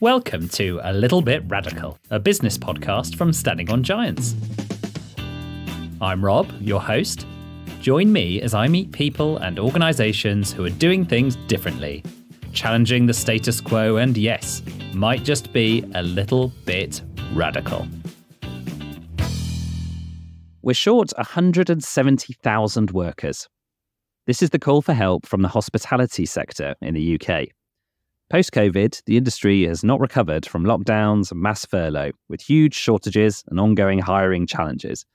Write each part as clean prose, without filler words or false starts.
Welcome to A Little Bit Radical, a business podcast from Standing on Giants. I'm Rob, your host. Join me as I meet people and organisations who are doing things differently, challenging the status quo and, yes, might just be a little bit radical. We're short 170,000 workers. This is the call for help from the hospitality sector in the UK. Post-COVID, the industry has not recovered from lockdowns and mass furlough, with huge shortages and ongoing hiring challenges.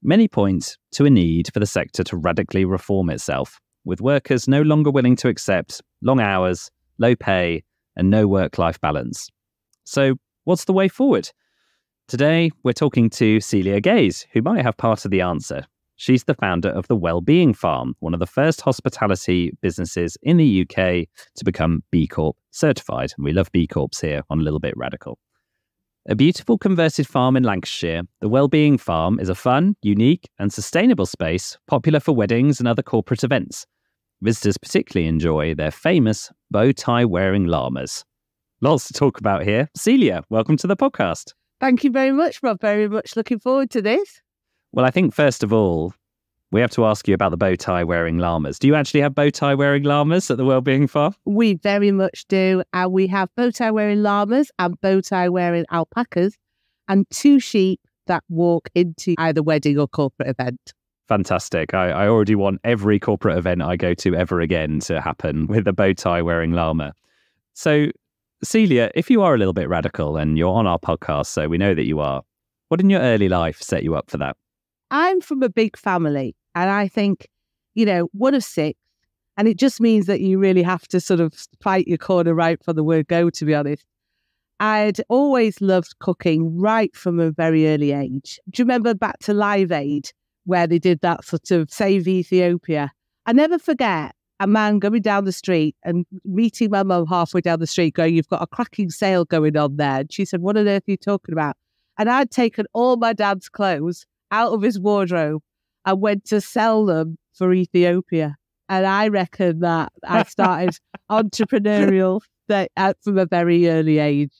Many point to a need for the sector to radically reform itself, with workers no longer willing to accept long hours, low pay, and no work-life balance. So, what's the way forward? Today, we're talking to Celia Gaze, who might have part of the answer. She's the founder of the Wellbeing Farm, one of the first hospitality businesses in the UK to become B Corp certified. And we love B Corps here on A Little Bit Radical. A beautiful converted farm in Lancashire, the Wellbeing Farm is a fun, unique and sustainable space popular for weddings and other corporate events. Visitors particularly enjoy their famous bow tie wearing llamas. Lots to talk about here. Celia, welcome to the podcast. Thank you very much, Rob. Very much looking forward to this. Well, I think first of all, we have to ask you about the bow tie wearing llamas. Do you actually have bow tie wearing llamas at the Wellbeing Farm? We very much do. And we have bow tie wearing llamas and bow tie wearing alpacas and 2 sheep that walk into either wedding or corporate event. Fantastic. I already want every corporate event I go to ever again to happen with a bow tie wearing llama. So, Celia, if you are a little bit radical and you're on our podcast, so we know that you are, what in your early life set you up for that? I'm from a big family and I think, one of 6. And it just means that you really have to sort of fight your corner right from the word go, to be honest. I'd always loved cooking right from a very early age. Do you remember back to Live Aid where they did that sort of Save Ethiopia? I never forget a man going down the street and meeting my mum halfway down the street going, "You've got a cracking sale going on there." And she said, "What on earth are you talking about?" And I'd taken all my dad's clothes out of his wardrobe and went to sell them for Ethiopia. And I reckon that I started entrepreneurial from a very early age.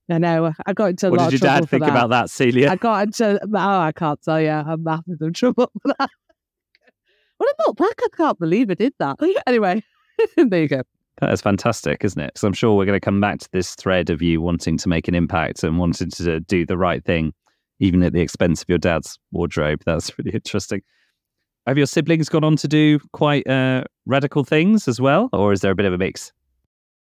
I know, I got into a lot of trouble for that. What did your dad think about that, Celia? I got into, I can't tell you, I'm massive in trouble for that. When I look back, I can't believe I did that. Anyway, there you go. That is fantastic, isn't it? Because I'm sure we're going to come back to this thread of you wanting to make an impact and wanting to do the right thing, even at the expense of your dad's wardrobe. That's really interesting. Have your siblings gone on to do quite radical things as well? Or is there a bit of a mix?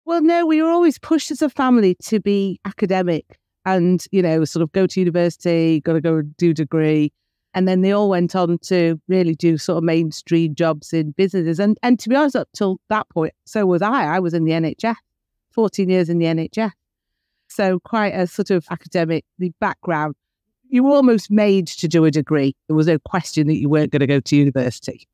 Well, no, we were always pushed as a family to be academic and, sort of go to university, got to go and do a degree. And then they all went on to really do sort of mainstream jobs in businesses. And to be honest, up till that point, so was I. I was in the NHS, 14 years in the NHS. So quite a sort of academic background. You were almost made to do a degree. There was no question that you weren't going to go to university.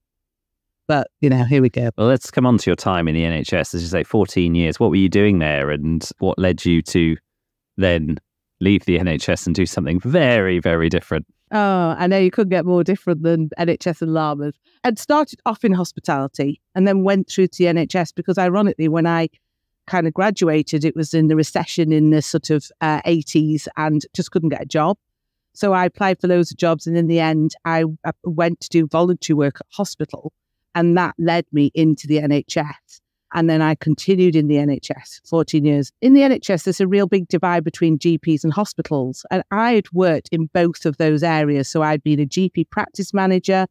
But, here we go. Well, let's come on to your time in the NHS. As you say, 14 years. What were you doing there and what led you to then leave the NHS and do something very, very different? Oh, I know you couldn't get more different than NHS and llamas. I'd started off in hospitality and then went through to the NHS because ironically, when I kind of graduated, it was in the recession in the sort of 80s and just couldn't get a job. So I applied for loads of jobs and in the end, I went to do voluntary work at hospital and that led me into the NHS. And then I continued in the NHS, 14 years. In the NHS, there's a real big divide between GPs and hospitals. And I had worked in both of those areas. So I'd been a GP practice manager,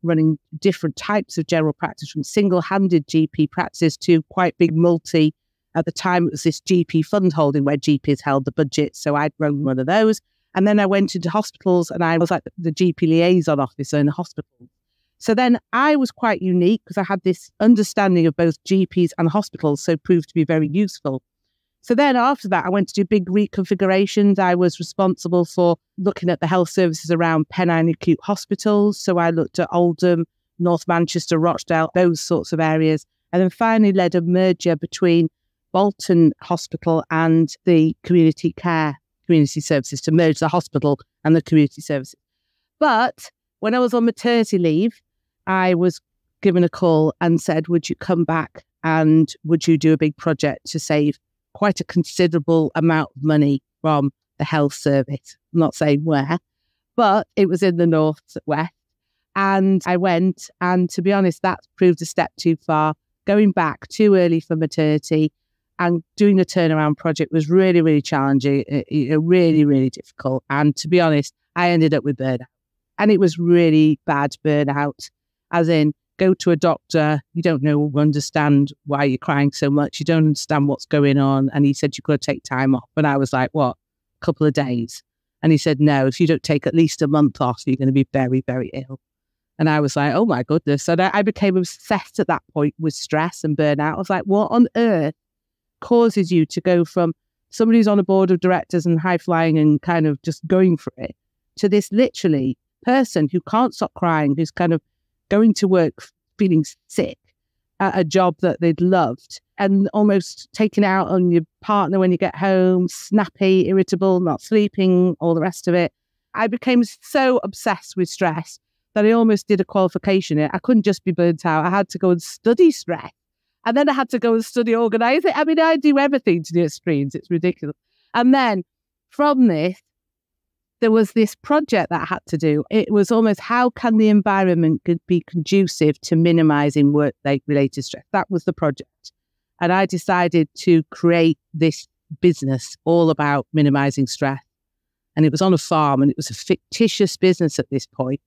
running different types of general practice, from single-handed GP practice to quite big multi. At the time, it was this GP fund holding where GPs held the budget. So I'd run one of those. And then I went into hospitals and I was like the GP liaison officer in the hospital. So then I was quite unique because I had this understanding of both GPs and hospitals, so it proved to be very useful. So then after that, I went to do big reconfigurations. I was responsible for looking at the health services around Pennine Acute Hospitals. So I looked at Oldham, North Manchester, Rochdale, those sorts of areas. And then finally led a merger between Bolton Hospital and the community services to merge the hospital and the community services. But when I was on maternity leave, I was given a call and said, would you come back and would you do a big project to save quite a considerable amount of money from the health service. I'm not saying where, but it was in the northwest. And I went, and to be honest, that proved a step too far. Going back too early for maternity and doing a turnaround project was really, really challenging, really, really difficult. And to be honest, I ended up with burnout. And it was really bad burnout, as in go to a doctor, you don't understand why you're crying so much, you don't understand what's going on. And he said, you've got to take time off. And I was like, what, a couple of days? And he said, no, if you don't take at least a month off, you're going to be very, very ill. And I was like, oh my goodness. And I became obsessed at that point with stress and burnout. I was like, what on earth causes you to go from somebody who's on a board of directors and high flying and kind of just going for it to this literally person who can't stop crying, who's kind of going to work feeling sick at a job that they'd loved and almost taking out on your partner when you get home, snappy, irritable, not sleeping, all the rest of it. I became so obsessed with stress that I almost did a qualification. I couldn't just be burnt out. I had to go and study stress. And then I had to go and study organising. I mean, I do everything to the extremes. It's ridiculous. And then from this, there was this project that I had to do. It was almost how can the environment be conducive to minimising work-related stress? That was the project. And I decided to create this business all about minimising stress. And it was on a farm and it was a fictitious business at this point.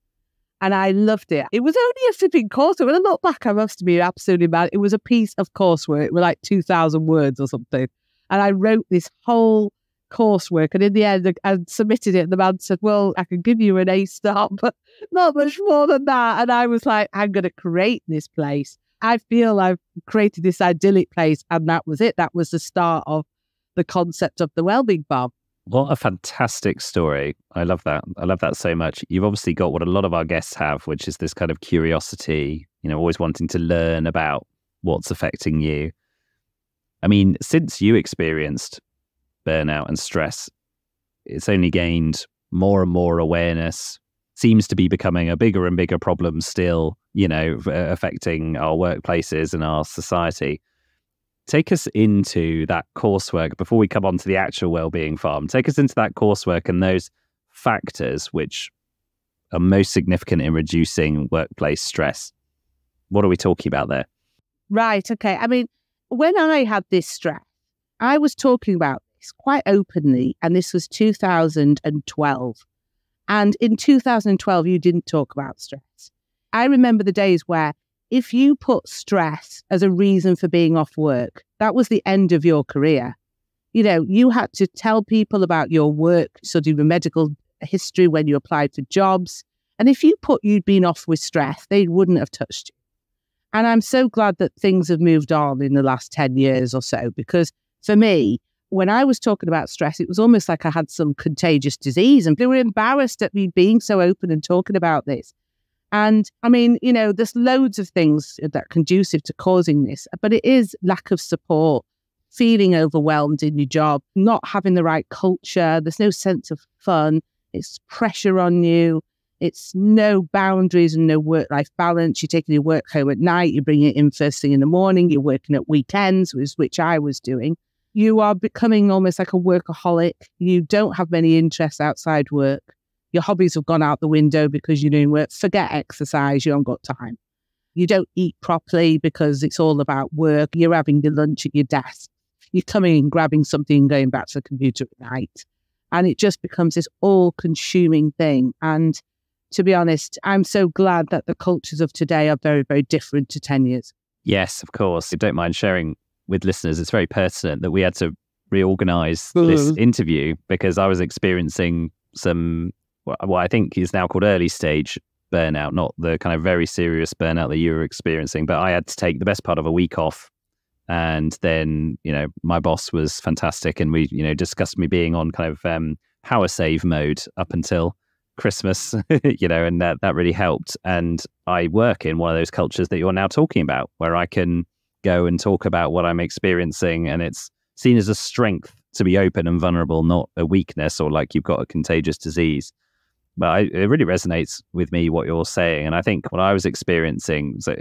And I loved it. It was only a flipping coursework. When I look back, I must be absolutely mad. It was a piece of coursework with like 2,000 words or something. And I wrote this whole coursework. And in the end, I submitted it. And the man said, well, I can give you an A star, but not much more than that. And I was like, I'm going to create this place. I feel I've created this idyllic place. And that was it. That was the start of the concept of the Wellbeing Farm. What a fantastic story. I love that. I love that so much. You've obviously got what a lot of our guests have, which is this kind of curiosity, always wanting to learn about what's affecting you. I mean, since you experienced burnout and stress, it's only gained more and more awareness, seems to be becoming a bigger and bigger problem still, affecting our workplaces and our society. Take us into that coursework before we come on to the actual Wellbeing Farm. Take us into that coursework and those factors which are most significant in reducing workplace stress. What are we talking about there? Right. Okay. I mean, when I had this stress, I was talking about this quite openly, and this was 2012. And in 2012, you didn't talk about stress. I remember the days where if you put stress as a reason for being off work, that was the end of your career. You had to tell people about your work, sort of your medical history when you applied for jobs. And if you put you'd been off with stress, they wouldn't have touched you. And I'm so glad that things have moved on in the last 10 years or so, because for me, when I was talking about stress, it was almost like I had some contagious disease and they were embarrassed at me being so open and talking about this. And I mean, there's loads of things that are conducive to causing this, but it is lack of support, feeling overwhelmed in your job, not having the right culture. There's no sense of fun. It's pressure on you. It's no boundaries and no work-life balance. You're taking your work home at night. You bring it in first thing in the morning. You're working at weekends, which I was doing. You are becoming almost like a workaholic. You don't have many interests outside work. Your hobbies have gone out the window because you're doing work. Forget exercise. You haven't got time. You don't eat properly because it's all about work. You're having your lunch at your desk. You're coming and grabbing something and going back to the computer at night. And it just becomes this all-consuming thing. And to be honest, I'm so glad that the cultures of today are very, very different to 10 years. Yes, of course. I don't mind sharing with listeners. It's very pertinent that we had to reorganize this interview because I was experiencing some what I think is now called early stage burnout, not the kind of very serious burnout that you were experiencing. But I had to take the best part of a week off. And then, my boss was fantastic. And we, discussed me being on kind of power save mode up until Christmas, and that really helped. And I work in one of those cultures that you're now talking about, where I can go and talk about what I'm experiencing. And it's seen as a strength to be open and vulnerable, not a weakness or like you've got a contagious disease. But it really resonates with me what you're saying. And I think what I was experiencing, so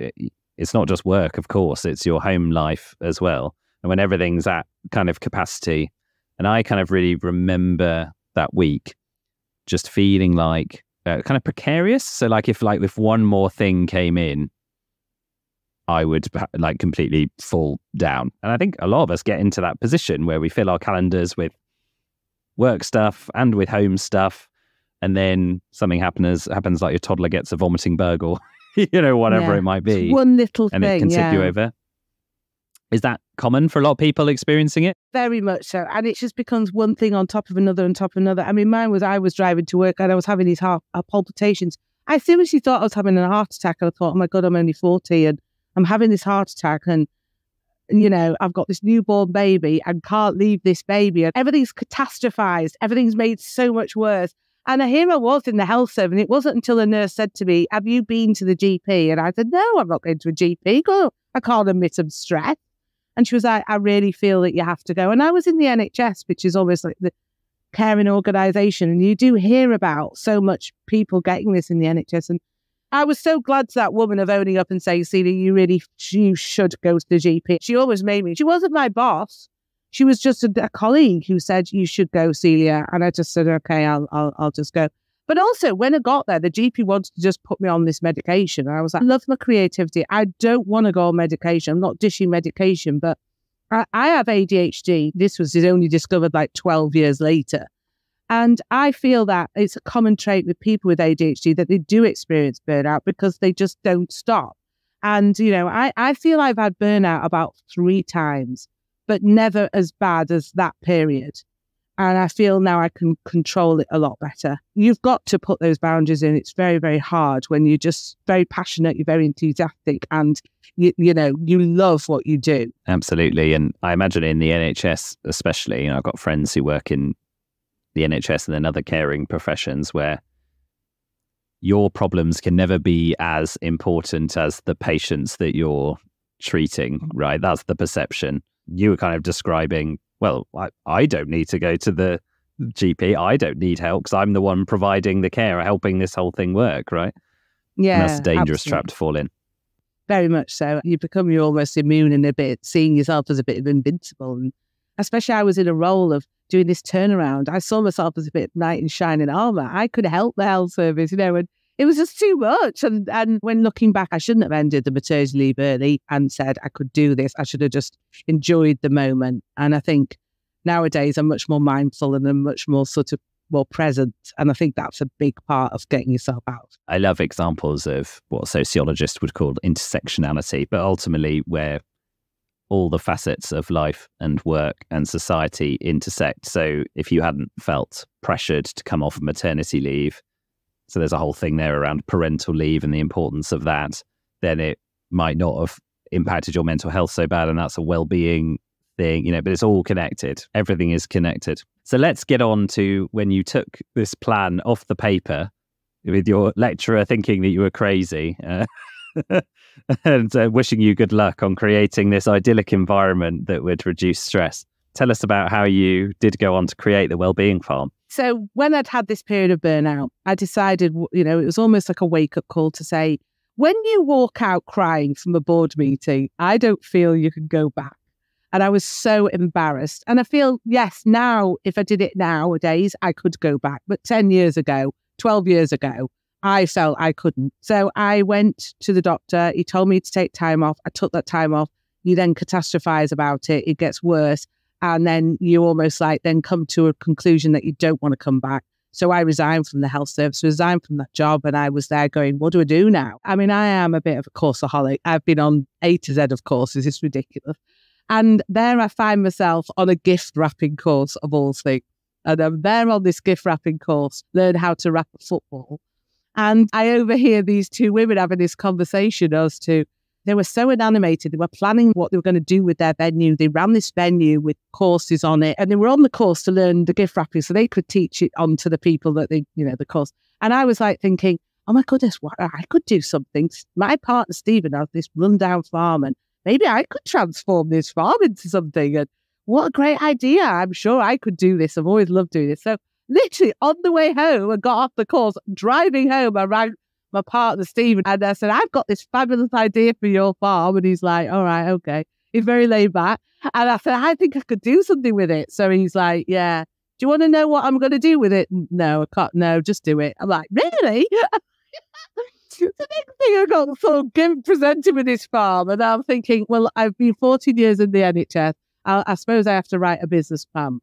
it's not just work, of course, it's your home life as well. and when everything's at kind of capacity. And I kind of really remember that week just feeling like kind of precarious. So like if one more thing came in, I would like completely fall down. And I think a lot of us get into that position where we fill our calendars with work stuff and with home stuff. And then something happens like your toddler gets a vomiting bug or, whatever it might be. It's one little thing. And it can tip you over. Is that common for a lot of people experiencing it? Very much so. And it just becomes one thing on top of another on top of another. I mean, mine was I was driving to work and I was having these heart palpitations. I seriously thought I was having a heart attack. I thought, oh my God, I'm only 40 and I'm having this heart attack and, I've got this newborn baby and can't leave this baby. And everything's catastrophized. Everything's made so much worse. And here I was in the health service. And it wasn't until a nurse said to me, have you been to the GP? And I said, no, I'm not going to a GP. I can't admit I'm stressed. And she was like, I really feel that you have to go. And I was in the NHS, which is almost like the caring organisation. And you do hear about so much people getting this in the NHS. And I was so glad to that woman of owning up and saying, Celia, you should go to the GP. She always made me. She wasn't my boss. She was just a colleague who said, you should go, Celia. And I just said, okay, I'll just go. But also when I got there, the GP wanted to just put me on this medication. And I was like, I love my creativity. I don't want to go on medication. I'm not dishing medication, but I have ADHD. This was only discovered like 12 years later. And I feel that it's a common trait with people with ADHD that they do experience burnout because they just don't stop. And, I feel I've had burnout about 3 times, but never as bad as that period. And I feel now I can control it a lot better. You've got to put those boundaries in. It's very, very hard when you're just very passionate, you're very enthusiastic, and you love what you do. Absolutely. And I imagine in the NHS especially, I've got friends who work in the NHS and then other caring professions where your problems can never be as important as the patients that you're treating, right? That's the perception. You were kind of describing, well, I don't need to go to the GP. I don't need help because I'm the one providing the care, helping this whole thing work, right? Yeah, and that's a dangerous absolutely. trap to fall in. Very much so. You're almost immune and a bit seeing yourself as a bit of invincible. And especially I was in a role of doing this turnaround. I saw myself as a bit knight in shining armour. I could help the health service, and it was just too much. And when looking back, I shouldn't have ended the maternity leave early and said I could do this. I should have just enjoyed the moment. And I think nowadays I'm much more mindful and I'm much more sort of more present. And I think that's a big part of getting yourself out. I love examples of what sociologists would call intersectionality, but ultimately where all the facets of life and work and society intersect. So if you hadn't felt pressured to come off maternity leave, so there's a whole thing there around parental leave and the importance of that, then it might not have impacted your mental health so bad. And that's a well-being thing, but it's all connected. Everything is connected. So let's get on to when you took this plan off the paper with your lecturer thinking that you were crazy and wishing you good luck on creating this idyllic environment that would reduce stress. Tell us about how you did go on to create the Wellbeing Farm. So when I'd had this period of burnout, I decided, it was almost like a wake-up call to say, when you walk out crying from a board meeting, I don't feel you can go back. And I was so embarrassed. And I feel, yes, now, if I did it nowadays, I could go back. But 10 years ago, 12 years ago, I felt I couldn't. So I went to the doctor. He told me to take time off. I took that time off. You then catastrophize about it. It gets worse. And then you almost then come to a conclusion that you don't want to come back. So I resigned from the health service, resigned from that job. And I was there going, what do I do now? I mean, I am a bit of a courseaholic. I've been on A to Z of courses. It's ridiculous. And there I find myself on a gift wrapping course of all things. And I'm there on this gift wrapping course, learn how to wrap a football. And I overhear these 2 women having this conversation as to, they were so animated. They were planning what they were going to do with their venue. They ran this venue with courses on it. And they were on the course to learn the gift wrapping so they could teach it on to the people that they, the course. And I was like thinking, oh my goodness, what I could do something. My partner, Stephen, has this rundown farm and maybe I could transform this farm into something. And what a great idea. I'm sure I could do this. I've always loved doing this. So literally on the way home, I got off the course, driving home, I rang my partner, Stephen, and I said, I've got this fabulous idea for your farm. And he's like, all right, okay. He's very laid back. And I said, I think I could do something with it. So he's like, yeah. Do you want to know what I'm going to do with it? No, I can't. No, just do it. I'm like, really? The next thing I got sort of presented with this farm, and I'm thinking, well, I've been 14 years in the NHS. I suppose I have to write a business plan.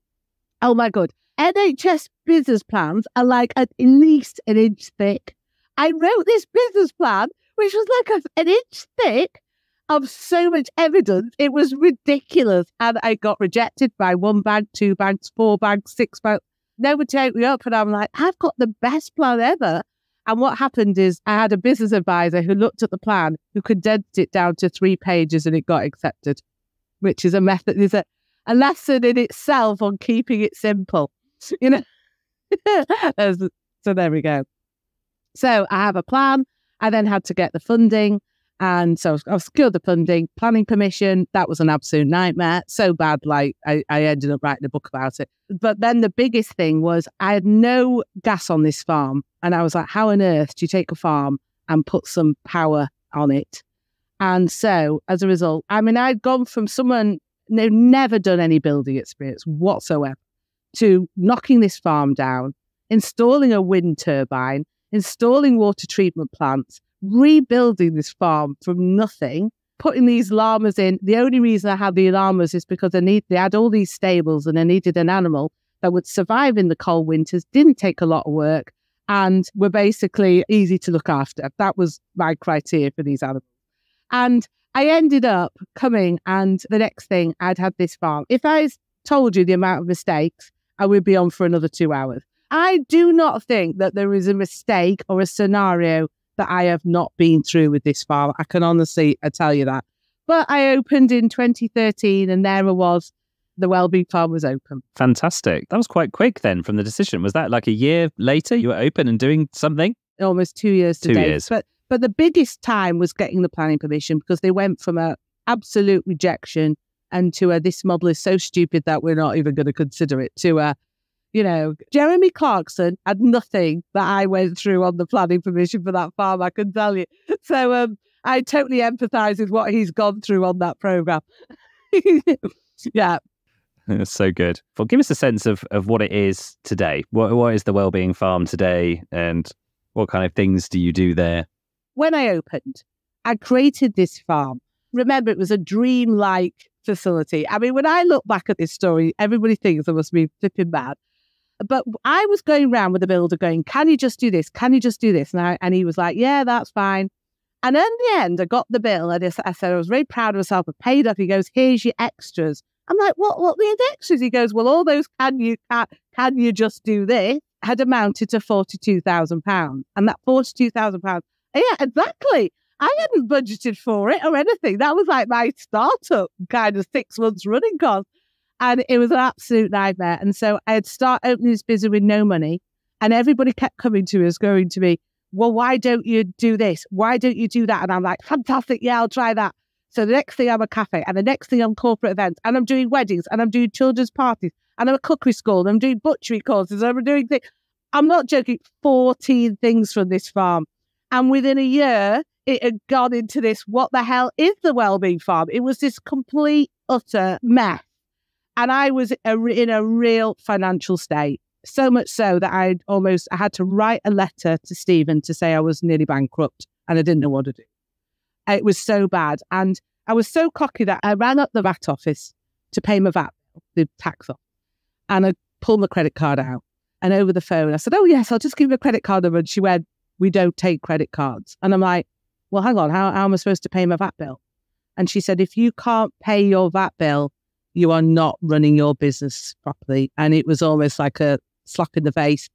Oh my God. NHS business plans are like at least an inch thick. I wrote this business plan, which was like an inch thick of so much evidence. It was ridiculous. And I got rejected by 1 bank, 2 banks, 4 banks, 6 banks. Nobody took me up. And I'm like, I've got the best plan ever. And what happened is I had a business advisor who looked at the plan, who condensed it down to 3 pages, and it got accepted, which is a method, is a lesson in itself on keeping it simple. You know, so there we go. So I have a plan. I then had to get the funding. And so I've secured the funding, planning permission. That was an absolute nightmare. So bad, like I ended up writing a book about it. But then the biggest thing was I had no gas on this farm. And I was like, how on earth do you take a farm and put some power on it? And so as a result, I mean, I'd gone from someone who'd never done any building experience whatsoever to knocking this farm down, installing a wind turbine, installing water treatment plants, rebuilding this farm from nothing, putting these llamas in. The only reason I had the llamas is because they had all these stables and I needed an animal that would survive in the cold winters, didn't take a lot of work, and were basically easy to look after. That was my criteria for these animals. And I ended up coming, and the next thing, I'd had this farm. If I told you the amount of mistakes, I would be on for another 2 hours. I do not think that there is a mistake or a scenario that I have not been through with this farm. I can honestly tell you that. But I opened in 2013, and there I was. The Wellbeing Farm was open. Fantastic. That was quite quick then from the decision. Was that like a year later you were open and doing something? Almost 2 years to 2 date. years. But the biggest time was getting the planning permission, because they went from a absolute rejection and to a, this model is so stupid that we're not even going to consider it, to a, you know, Jeremy Clarkson had nothing that I went through on the planning permission for that farm, I can tell you. So I totally empathise with what he's gone through on that programme. Yeah. That's so good. Well, give us a sense of what it is today. What is the Wellbeing Farm today, and what kind of things do you do there? When I opened, I created this farm. Remember, it was a dream-like facility. I mean, when I look back at this story, everybody thinks I must be flipping mad. But I was going around with the builder going, can you just do this? Can you just do this? And he was like, yeah, that's fine. And in the end, I got the bill. I said, I was very proud of myself. I paid up. He goes, here's your extras. I'm like, what are the extras? He goes, well, all those can you just do this had amounted to £42,000. And that £42,000, yeah, exactly. I hadn't budgeted for it or anything. That was like my startup kind of 6 months running cost. And it was an absolute nightmare. And so I had started opening this business with no money. And everybody kept coming to us, going to me, well, why don't you do this? Why don't you do that? And I'm like, fantastic. Yeah, I'll try that. So the next thing I'm a cafe, and the next thing I'm corporate events, and I'm doing weddings, and I'm doing children's parties, and I'm a cookery school, and I'm doing butchery courses, and I'm doing things. I'm not joking, 14 things from this farm. And within a year, it had gone into this, what the hell is the Wellbeing Farm? It was this complete, utter mess. And I was in a real financial state. So much so that I had to write a letter to Stephen to say I was nearly bankrupt, and I didn't know what to do. It was so bad. And I was so cocky that I ran up the VAT office to pay my VAT bill, the tax off. And I pulled my credit card out. And over the phone, I said, oh, yes, I'll just give you a credit card number. And she went, we don't take credit cards. And I'm like, well, hang on, how am I supposed to pay my VAT bill? And she said, if you can't pay your VAT bill, you are not running your business properly. And it was almost like a slap in the face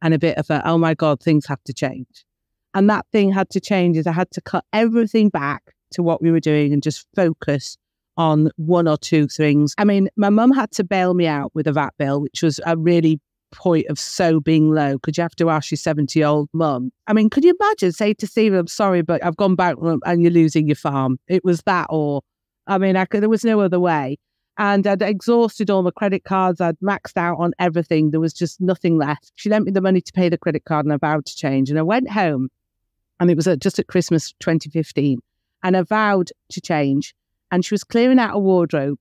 and a bit of a, oh my God, things have to change. And that thing had to change, is I had to cut everything back to what we were doing and just focus on 1 or 2 things. I mean, my mum had to bail me out with a VAT bill, which was a really point of so being low, because you have to ask your 70-year-old mum. I mean, could you imagine, say to Stephen, I'm sorry, but I've gone bankrupt and you're losing your farm. It was that, or, I mean, there was no other way. And I'd exhausted all my credit cards. I'd maxed out on everything. There was just nothing left. She lent me the money to pay the credit card, and I vowed to change. And I went home, and it was just at Christmas 2015. And I vowed to change. And she was clearing out a wardrobe.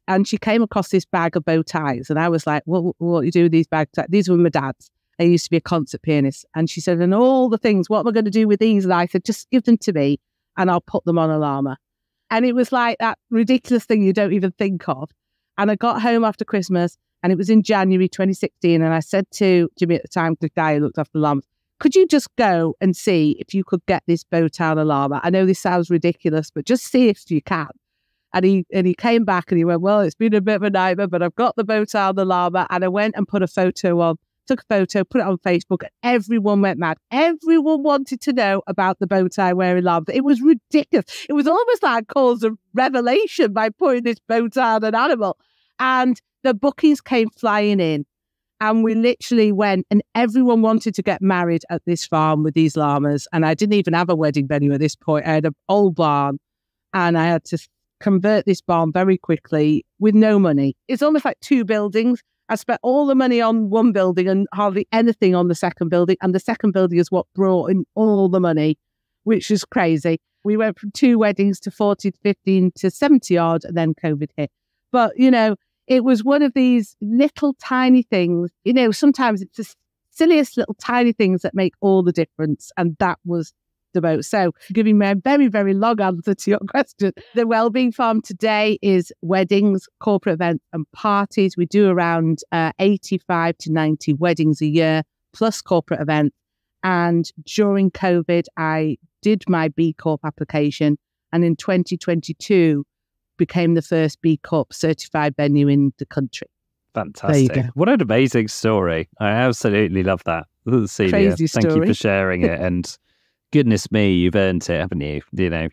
And she came across this bag of bow ties. And I was like, what do you do with these bag ties? These were my dad's. I used to be a concert pianist. And she said, and all the things, what am I going to do with these? And I said, just give them to me and I'll put them on a llama. And it was like that ridiculous thing you don't even think of. And I got home after Christmas and it was in January 2016. And I said to Jimmy at the time, the guy who looked after the llamas, could you just go and see if you could get this bow tie on a llama? I know this sounds ridiculous, but just see if you can. And he came back and he went, well, it's been a bit of a nightmare, but I've got the bow tie on the llama. And I went and put a photo on, took a photo, put it on Facebook, and everyone went mad. Everyone wanted to know about the bow tie wearing llama. It was ridiculous. It was almost like cause of revelation by putting this bow tie on an animal. And the bookings came flying in. And we literally went, and everyone wanted to get married at this farm with these llamas. And I didn't even have a wedding venue at this point. I had an old barn, and I had to convert this barn very quickly with no money. It's almost like two buildings. I spent all the money on one building and hardly anything on the second building. And the second building is what brought in all the money, which is crazy. We went from 2 weddings to 40 to 15 to 70 odd, and then COVID hit. But, it was one of these little tiny things. Sometimes it's the silliest little tiny things that make all the difference. And that was the boat. So giving me a very, very long answer to your question, the Wellbeing Farm today is weddings, corporate events and parties. We do around 85 to 90 weddings a year, plus corporate events. And during COVID, I did my B Corp application. And in 2022, became the first B Corp certified venue in the country. Fantastic. What an amazing story. I absolutely love that. Celia, crazy story. Thank you for sharing it. And goodness me, you've earned it, haven't you?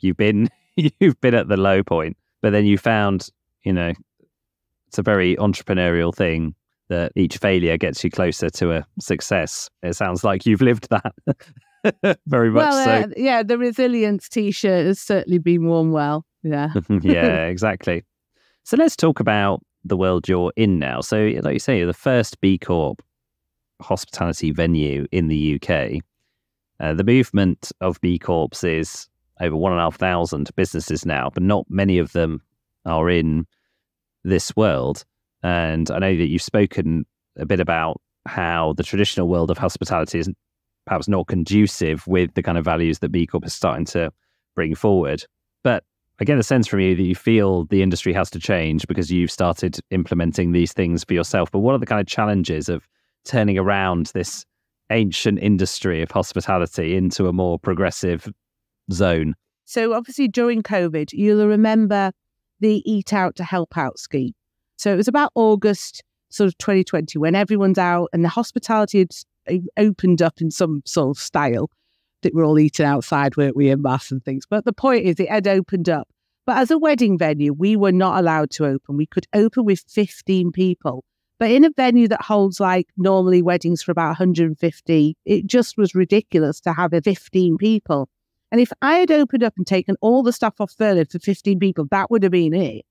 You've been at the low point, but then you found, it's a very entrepreneurial thing that each failure gets you closer to a success. It sounds like you've lived that very much so. Yeah, the resilience t-shirt has certainly been worn well. Yeah. Yeah, exactly. So let's talk about the world you're in now. So like you say, you're the first B Corp hospitality venue in the UK. The movement of B Corps is over 1,500 businesses now, but not many of them are in this world. And I know that you've spoken a bit about how the traditional world of hospitality is perhaps not conducive with the kind of values that B Corp is starting to bring forward. But I get a sense from you that you feel the industry has to change because you've started implementing these things for yourself. But what are the kind of challenges of turning around this ancient industry of hospitality into a more progressive zone? So obviously during COVID, you'll remember the Eat Out to Help Out scheme. So it was about August sort of 2020 when everyone's out and the hospitality had opened up in some sort of style. That we're all eating outside, weren't we, in mass and things. But the point is, it had opened up. But as a wedding venue, we were not allowed to open. We could open with 15 people. But in a venue that holds like normally weddings for about 150, it just was ridiculous to have 15 people. And if I had opened up and taken all the stuff off furlough for 15 people, that would have been it.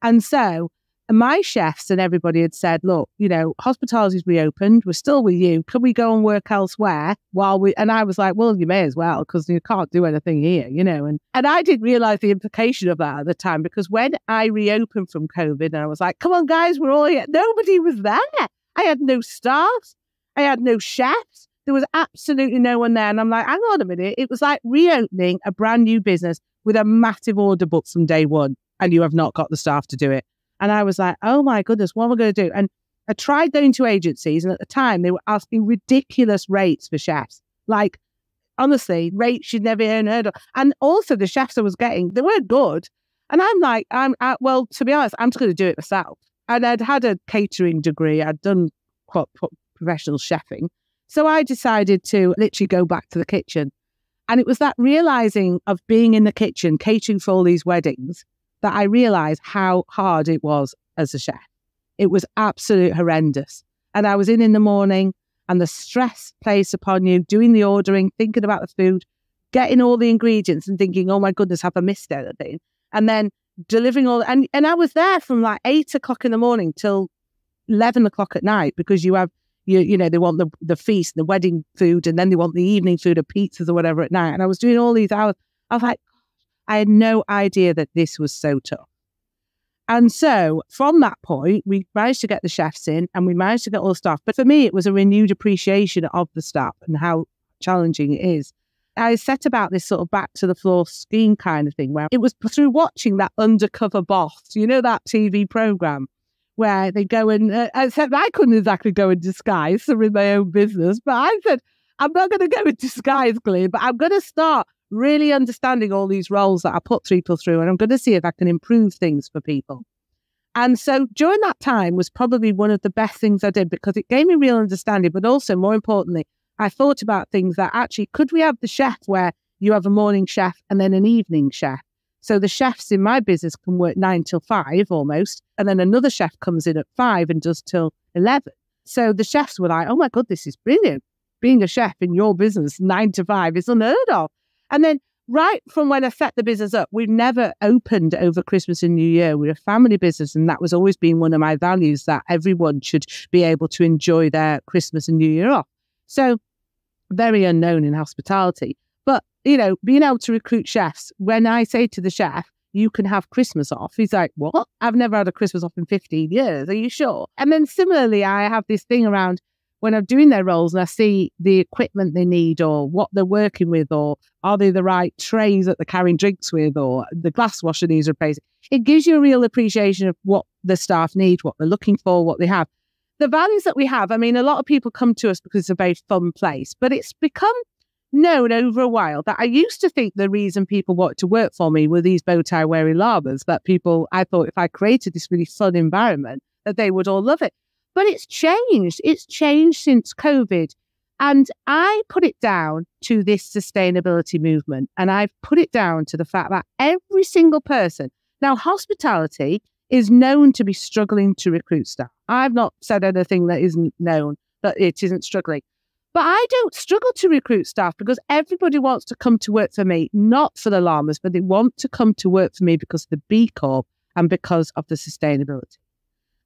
And so my chefs and everybody had said, look, hospitality's reopened. We're still with you. Can we go and work elsewhere and I was like, well, you may as well, because you can't do anything here, and I didn't realize the implication of that at the time, because when I reopened from COVID and I was like, come on, guys, we're all here. Nobody was there. I had no staff. I had no chefs. There was absolutely no one there. And I'm like, hang on a minute. It was like reopening a brand new business with a massive order book from day one, and you have not got the staff to do it. And I was like, oh my goodness, what am I going to do? And I tried going to agencies, and at the time they were asking ridiculous rates for chefs. Like, honestly, rates you'd never heard of. And also the chefs I was getting, they weren't good. And I'm like, well, to be honest, I'm just going to do it myself. And I'd had a catering degree. I'd done professional chefing. So I decided to literally go back to the kitchen. And it was that realizing of being in the kitchen, catering for all these weddings, that I realized how hard it was as a chef. It was absolute horrendous. And I was in the morning, and the stress placed upon you, doing the ordering, thinking about the food, getting all the ingredients and thinking, oh my goodness, have I missed anything? And then delivering all, and I was there from like 8 o'clock in the morning till 11 o'clock at night, because you have, they want the feast, the wedding food, and then they want the evening food of pizzas or whatever at night. And I was doing all these hours. I was like, I had no idea that this was so tough. And so from that point, we managed to get the chefs in and we managed to get all the staff. But for me, it was a renewed appreciation of the staff and how challenging it is. I set about this sort of back to the floor scheme kind of thing, where it was through watching that Undercover Boss, you know, that TV program where they go and, except I couldn't exactly go in disguise, so in my own business, but I said, I'm not going to go in disguise, Glenn, but I'm going to start really understanding all these roles that I put people through, and I'm going to see if I can improve things for people. And so during that time was probably one of the best things I did, because it gave me real understanding, but also more importantly, I thought about things that actually, could we have the chef where you have a morning chef and then an evening chef? So the chefs in my business can work 9 till 5 almost, and then another chef comes in at 5 and does till 11. So the chefs were like, oh my God, this is brilliant. Being a chef in your business 9 to 5 is unheard of. And then right from when I set the business up, we've never opened over Christmas and New Year. We're a family business, and that was always been one of my values, that everyone should be able to enjoy their Christmas and New Year off. So very unknown in hospitality. But, you know, being able to recruit chefs, when I say to the chef, you can have Christmas off, he's like, what? I've never had a Christmas off in 15 years. Are you sure? And then similarly, I have this thing around when I'm doing their roles and I see the equipment they need or what they're working with, or are they the right trays that they're carrying drinks with, or the glass washer needs replacing. It gives you a real appreciation of what the staff need, what they're looking for, what they have. The values that we have, I mean, a lot of people come to us because it's a very fun place, but it's become known over a while that I used to think the reason people wanted to work for me were these bow tie wearing llamas, that people, I thought if I created this really fun environment, that they would all love it. But it's changed. It's changed since COVID. And I put it down to this sustainability movement. And I've put it down to the fact that every single person, now hospitality is known to be struggling to recruit staff. I've not said anything that isn't known, that it isn't struggling. But I don't struggle to recruit staff because everybody wants to come to work for me, not for the llamas, but they want to come to work for me because of the B Corp and because of the sustainability.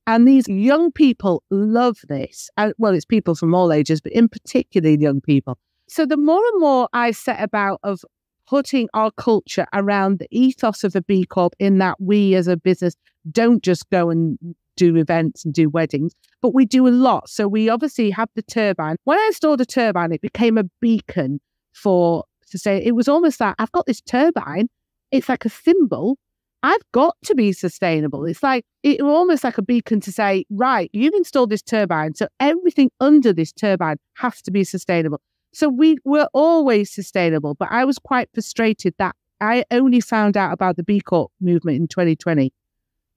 And these young people love this. Well, it's people from all ages, but in particular young people. So the more and more I set about of putting our culture around the ethos of a B Corp, in that we as a business don't just go and do events and do weddings, but we do a lot. So we obviously have the turbine. When I installed a turbine, it became a beacon to say, it was almost like, I've got this turbine. It's like a symbol. I've got to be sustainable. It's like, it was almost like a beacon to say, right, you've installed this turbine, so everything under this turbine has to be sustainable. So we were always sustainable, but I was quite frustrated that I only found out about the B Corp movement in 2020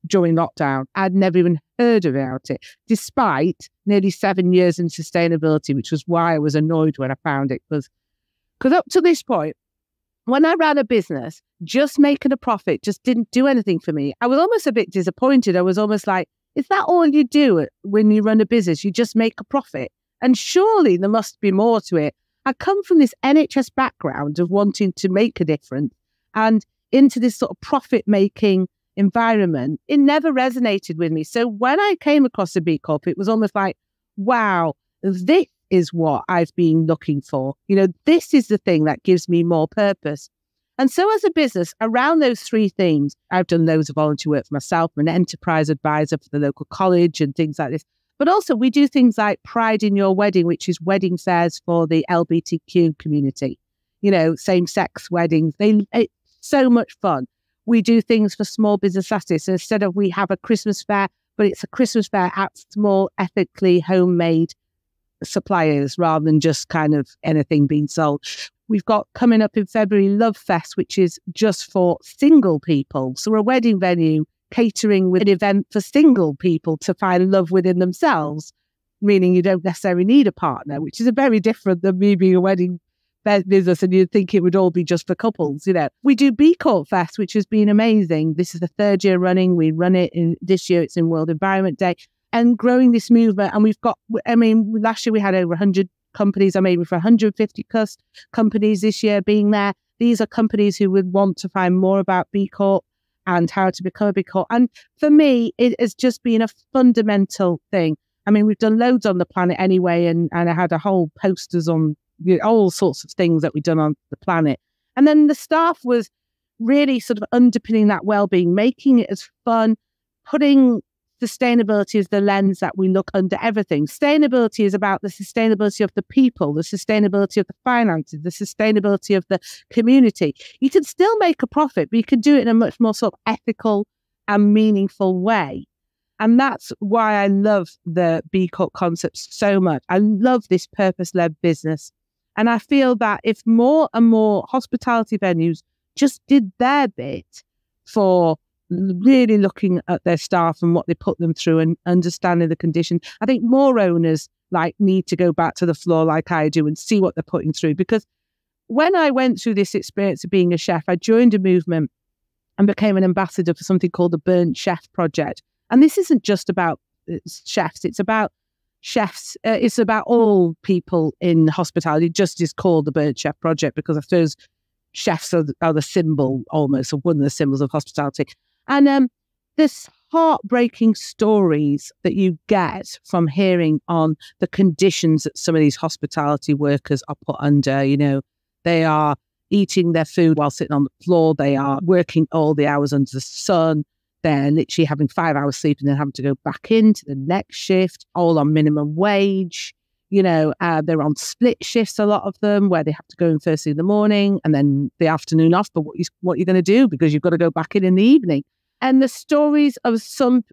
during lockdown. I'd never even heard about it, despite nearly 7 years in sustainability, which was why I was annoyed when I found it. Because up to this point, when I ran a business, just making a profit just didn't do anything for me. I was almost a bit disappointed. I was almost like, is that all you do when you run a business? You just make a profit? And surely there must be more to it. I come from this NHS background of wanting to make a difference, and into this sort of profit-making environment, it never resonated with me. So when I came across a B Corp, it was almost like, wow, this is what I've been looking for. You know, this is the thing that gives me more purpose. And so as a business, around those three themes, I've done loads of volunteer work for myself. I'm an enterprise advisor for the local college and things like this. But also we do things like Pride in Your Wedding, which is wedding fairs for the LGBTQ community. You know, same-sex weddings. It's so much fun. We do things for small business Saturdays. So instead of, we have a Christmas fair, but it's a Christmas fair at small, ethically homemade suppliers rather than just kind of anything being sold. We've got coming up in February Love Fest, which is just for single people. So we're a wedding venue catering with an event for single people to find love within themselves, meaning you don't necessarily need a partner, which is a very different than me being a wedding business and you'd think it would all be just for couples, you know. We do B Corp Fest, which has been amazing. This is the third year running. We run it this year. It's in World Environment Day, and growing this movement. And we've got, I mean, last year we had over 100 companies. I'm aiming for 150 companies this year being there. These are companies who would want to find more about B Corp and how to become a B Corp. And for me, it has just been a fundamental thing. I mean, we've done loads on the planet anyway, and I had a whole posters on, you know, all sorts of things that we've done on the planet. And then the staff was really sort of underpinning that well-being, making it as fun, putting sustainability as the lens that we look under everything. Sustainability is about the sustainability of the people, the sustainability of the finances, the sustainability of the community. You can still make a profit, but you can do it in a much more sort of ethical and meaningful way. And that's why I love the B Corp concept so much. I love this purpose-led business. And I feel that if more and more hospitality venues just did their bit for really looking at their staff and what they put them through and understanding the conditions, I think more owners need to go back to the floor like I do and see what they're putting through. Because when I went through this experience of being a chef, I joined a movement and became an ambassador for something called the Burnt Chef Project. And this isn't just about chefs, it's about chefs. It's about all people in hospitality. It just is called the Burnt Chef Project because I suppose chefs are the symbol almost of one of the symbols of hospitality. And this heartbreaking stories that you get from hearing on the conditions that some of these hospitality workers are put under. You know, they are eating their food while sitting on the floor. They are working all the hours under the sun. They're literally having 5 hours sleep and then having to go back into the next shift, all on minimum wage. You know, they're on split shifts, a lot of them, where they have to go in first thing in the morning and then the afternoon off. But what you're going to do, because you've got to go back in the evening. And the stories of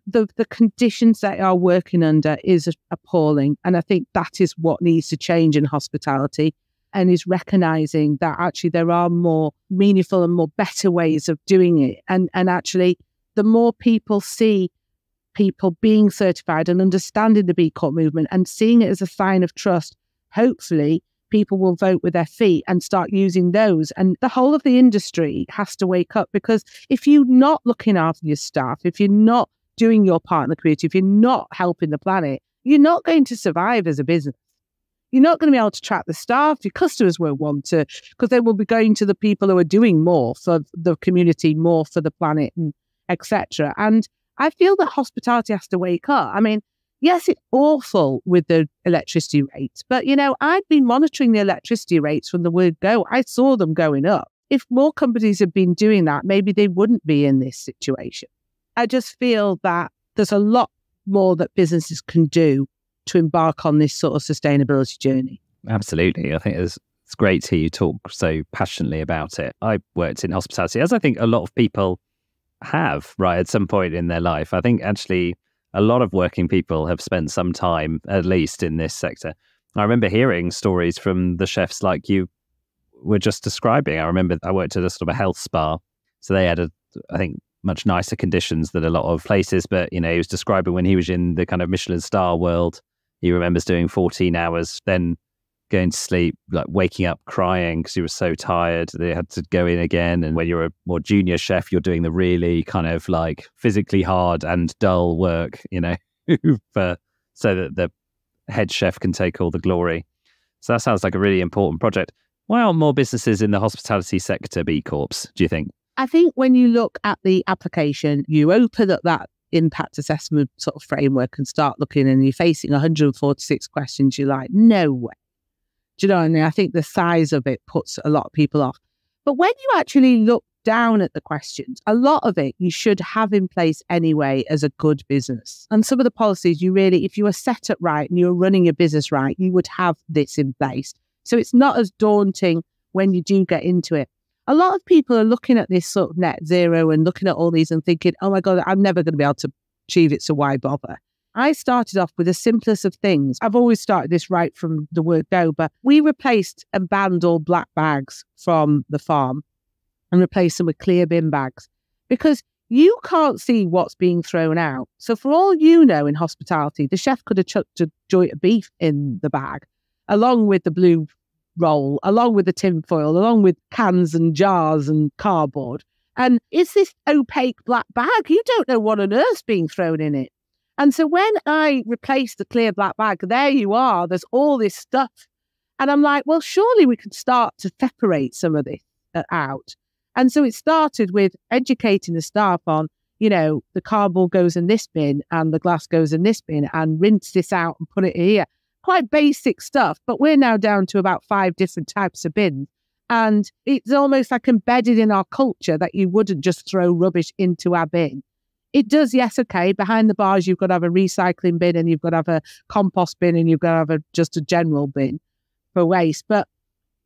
the conditions they are working under is appalling. And I think that is what needs to change in hospitality, and is recognizing that actually there are more meaningful and more better ways of doing it. And actually, the more people see people being certified and understanding the B Corp movement and seeing it as a sign of trust, hopefully people will vote with their feet and start using those. And the whole of the industry has to wake up, because if you're not looking after your staff, if you're not doing your part in the community, if you're not helping the planet, you're not going to survive as a business. You're not going to be able to attract the staff. Your customers won't want to, because they will be going to the people who are doing more for the community, more for the planet, and etc. And I feel that hospitality has to wake up. I mean, yes, it's awful with the electricity rates, but, you know, I've been monitoring the electricity rates from the word go. I saw them going up. If more companies had been doing that, maybe they wouldn't be in this situation. I just feel that there's a lot more that businesses can do to embark on this sort of sustainability journey. Absolutely. I think it's great to hear you talk so passionately about it. I worked in hospitality, as I think a lot of people have, right, at some point in their life. I think actually a lot of working people have spent some time, at least in this sector. I remember hearing stories from the chefs like you were just describing. I remember I worked at a sort of a health spa. So they had, I think, much nicer conditions than a lot of places. But, you know, he was describing when he was in the kind of Michelin star world, he remembers doing 14 hours, then going to sleep, like waking up crying because he was so tired. They had to go in again. And when you're a more junior chef, you're doing the really kind of like physically hard and dull work, you know, so that the head chef can take all the glory. So that sounds like a really important project. Why aren't more businesses in the hospitality sector B Corps, do you think? I think when you look at the application, you open up that impact assessment sort of framework and start looking, and you're facing 146 questions. You're like, no way. Do you know what I mean? I think the size of it puts a lot of people off. But when you actually look down at the questions, a lot of it you should have in place anyway as a good business. And some of the policies you really, if you were set up right and you're running your business right, you would have this in place. So it's not as daunting when you do get into it. A lot of people are looking at this sort of net zero and looking at all these and thinking, oh my God, I'm never going to be able to achieve it, so why bother? I started off with the simplest of things. I've always started this right from the word go, but we replaced and banned all black bags from the farm and replaced them with clear bin bags, because you can't see what's being thrown out. So for all you know, in hospitality, the chef could have chucked a joint of beef in the bag, along with the blue roll, along with the tin foil, along with cans and jars and cardboard. And it's this opaque black bag. You don't know what on earth's being thrown in it. And so when I replaced the clear black bag, there you are, there's all this stuff. And I'm like, well, surely we could start to separate some of this out. And so it started with educating the staff on, you know, the cardboard goes in this bin and the glass goes in this bin, and rinse this out and put it here. Quite basic stuff, but we're now down to about 5 different types of bins. And it's almost like embedded in our culture that you wouldn't just throw rubbish into our bin. It does, yes, okay. Behind the bars, you've got to have a recycling bin and you've got to have a compost bin and you've got to have just a general bin for waste. But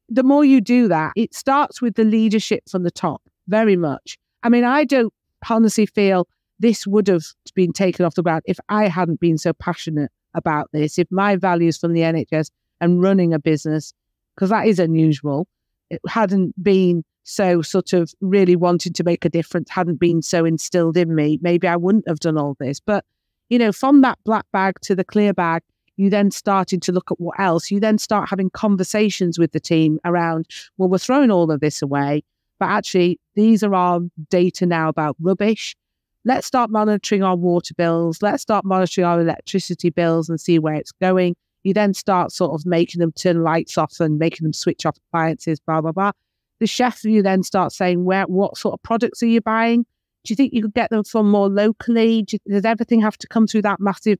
the more you do that, it starts with the leadership from the top, very much. I mean, I don't honestly feel this would have been taken off the ground if I hadn't been so passionate about this, if my values from the NHS and running a business, because that is unusual, it hadn't been so sort of really wanting to make a difference, hadn't been so instilled in me, maybe I wouldn't have done all this. But, you know, from that black bag to the clear bag, you then started to look at what else. You then start having conversations with the team around, well, we're throwing all of this away, but actually these are our data now about rubbish. Let's start monitoring our water bills. Let's start monitoring our electricity bills and see where it's going. You then start sort of making them turn lights off and making them switch off appliances, blah, blah, blah. The chef, you then start saying, what sort of products are you buying? Do you think you could get them from more locally? Does everything have to come through that massive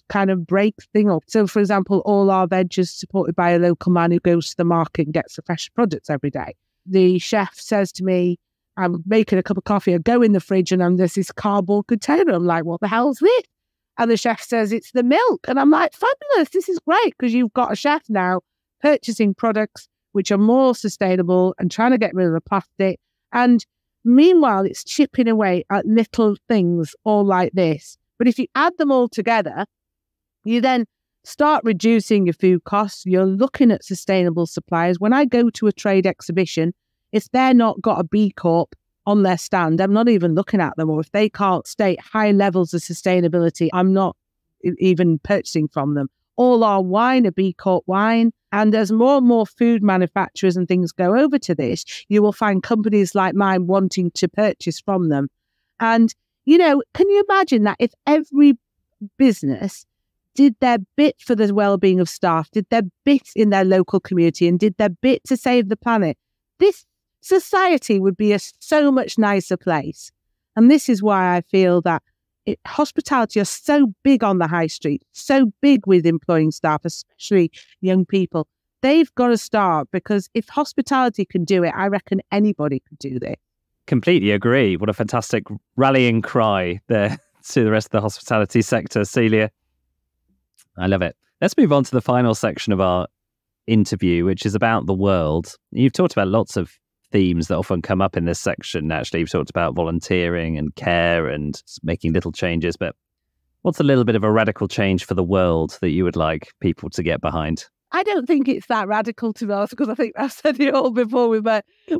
kind of break thing? So, for example, all our veg is supported by a local man who goes to the market and gets the fresh products every day. The chef says to me, I'm making a cup of coffee, I go in the fridge and there's this cardboard container. I'm like, what the hell's this? And the chef says, it's the milk. And I'm like, fabulous, this is great, because you've got a chef now purchasing products which are more sustainable and trying to get rid of the plastic. And meanwhile, it's chipping away at little things all like this. But if you add them all together, you then start reducing your food costs. You're looking at sustainable suppliers. When I go to a trade exhibition, if they're not got a B Corp on their stand, I'm not even looking at them. Or if they can't state high levels of sustainability, I'm not even purchasing from them. All our wine are B Corp wine. And as more and more food manufacturers and things go over to this, you will find companies like mine wanting to purchase from them. And, you know, can you imagine that if every business did their bit for the well-being of staff, did their bit in their local community and did their bit to save the planet, this society would be a so much nicer place. And this is why I feel that hospitality are so big on the high street, so big with employing staff, especially young people. They've got to start, because if hospitality can do it, I reckon anybody could do this. Completely agree. What a fantastic rallying cry there to the rest of the hospitality sector, Celia. I love it. Let's move on to the final section of our interview, which is about the world. You've talked about lots of themes that often come up in this section. Actually, you've talked about volunteering and care and making little changes, but what's a little bit of a radical change for the world that you would like people to get behind? I don't think it's that radical, to be honest, because I think I've said it all before with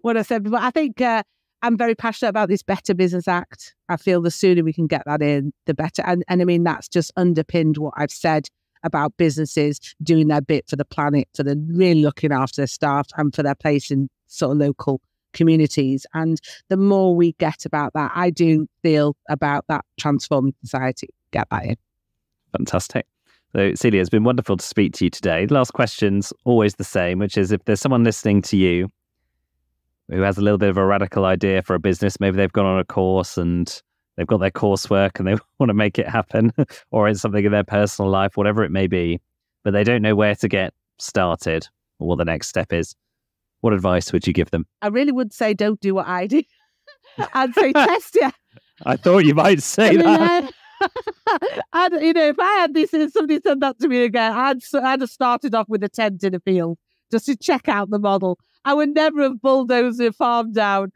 what I said before. I think I'm very passionate about this Better Business Act. I feel the sooner we can get that in, the better. And I mean, that's just underpinned what I've said about businesses doing their bit for the planet, for the really looking after their staff and for their place in sort of local communities. And the more we get about that, I do feel about that transforming society. Get that in. Fantastic. So, Celia, it's been wonderful to speak to you today. The last question's always the same, which is, if there's someone listening to you who has a little bit of a radical idea for a business, maybe they've gone on a course and they've got their coursework and they want to make it happen, or it's something in their personal life, whatever it may be, but they don't know where to get started or what the next step is, what advice would you give them? I really would say don't do what I did. I'd say test it. I thought you might say that. If I had this, if somebody said that to me again, I'd have started off with a tent in a field just to check out the model. I would never have bulldozed a farm down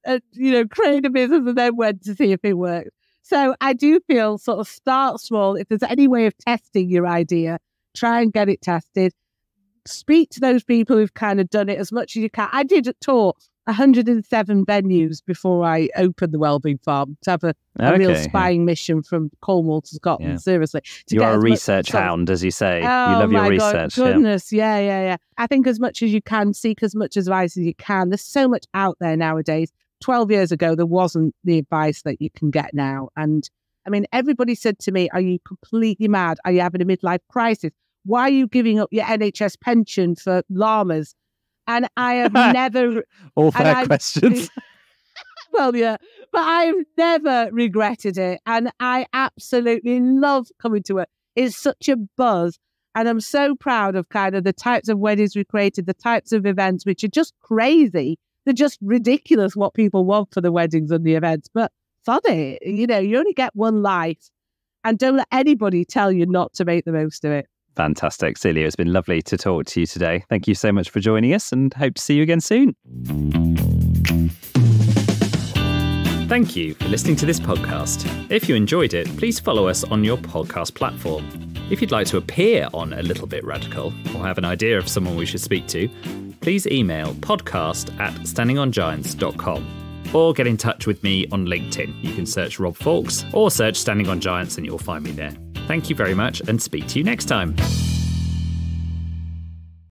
and, create a business and then went to see if it worked. So I do feel sort of start small. If there's any way of testing your idea, try and get it tested. Speak to those people who've kind of done it as much as you can. I did a tour 107 venues before I opened the Wellbeing Farm to have a real spying mission from Cornwall to Scotland. Yeah. Seriously, you are a research hound, as you say. Oh, you love your research. Goodness, yeah. I think as much as you can, seek as much advice as you can. There's so much out there nowadays. 12 years ago, there wasn't the advice that you can get now. And I mean, everybody said to me, "Are you completely mad? Are you having a midlife crisis? Why are you giving up your NHS pension for llamas?" And I have never... All fair questions. Well, yeah. But I've never regretted it. And I absolutely love coming to it. It's such a buzz. And I'm so proud of kind of the types of weddings we created, the types of events, which are just crazy. They're just ridiculous what people want for the weddings and the events. But what's on it. You only get one life, and don't let anybody tell you not to make the most of it. Fantastic. Celia, it's been lovely to talk to you today. Thank you so much for joining us and hope to see you again soon. Thank you for listening to this podcast. If you enjoyed it, please follow us on your podcast platform. If you'd like to appear on A Little Bit Radical or have an idea of someone we should speak to, please email podcast@standingongiants.com or get in touch with me on LinkedIn. You can search Rob Fawkes or search Standing on Giants and you'll find me there. Thank you very much and speak to you next time.